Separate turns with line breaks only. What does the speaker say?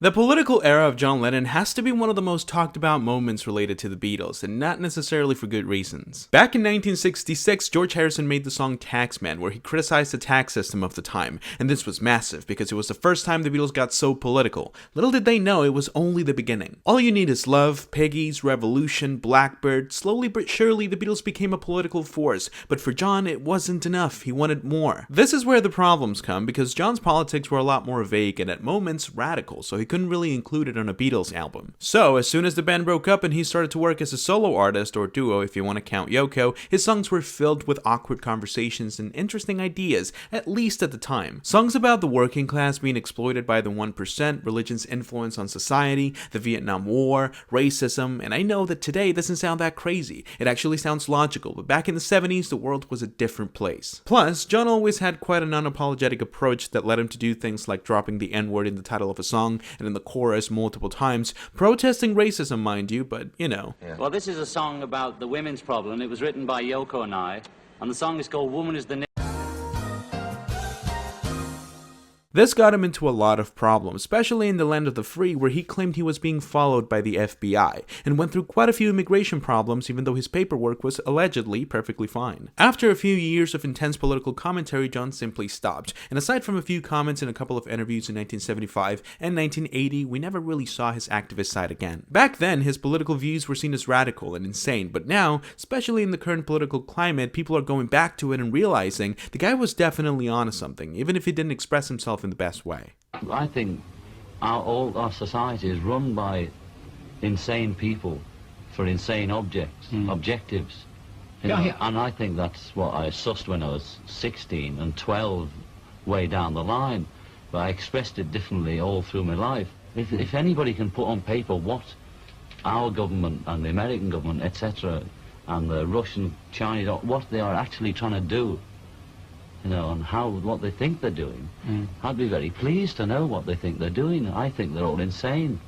The political era of John Lennon has to be one of the most talked about moments related to the Beatles, and not necessarily for good reasons. Back in 1966, George Harrison made the song Taxman, where he criticized the tax system of the time, and this was massive because it was the first time the Beatles got so political. Little did they know it was only the beginning. All You Need Is Love, Piggies, Revolution, Blackbird, slowly but surely the Beatles became a political force, but for John it wasn't enough, he wanted more. This is where the problems come, because John's politics were a lot more vague and at moments radical, so he couldn't really include it on a Beatles album. So, as soon as the band broke up and he started to work as a solo artist, or duo if you want to count Yoko, his songs were filled with awkward conversations and interesting ideas, at least at the time. Songs about the working class being exploited by the 1%, religion's influence on society, the Vietnam War, racism, and I know that today doesn't sound that crazy. It actually sounds logical, but back in the 70s, the world was a different place. Plus, John always had quite an unapologetic approach that led him to do things like dropping the N-word in the title of a song and in the chorus multiple times, protesting racism, mind you, but you know.
Yeah. Well, this is a song about the women's problem. It was written by Yoko and I, and the song is called Woman is the
This got him into a lot of problems, especially in the land of the free, where he claimed he was being followed by the FBI, and went through quite a few immigration problems even though his paperwork was allegedly perfectly fine. After a few years of intense political commentary, John simply stopped, and aside from a few comments in a couple of interviews in 1975 and 1980, we never really saw his activist side again. Back then, his political views were seen as radical and insane, but now, especially in the current political climate, people are going back to it and realizing the guy was definitely onto something, even if he didn't express himself in the best way.
I think all our society is run by insane people for insane objectives. You know? And I think that's what I sussed when I was 16 and 12 way down the line, but I expressed it differently all through my life. If anybody can put on paper what our government and the American government, etc., and the Russian, Chinese, what they are actually trying to do, you know, and what they think they're doing, I'd be very pleased to know what they think they're doing. I think they're all insane.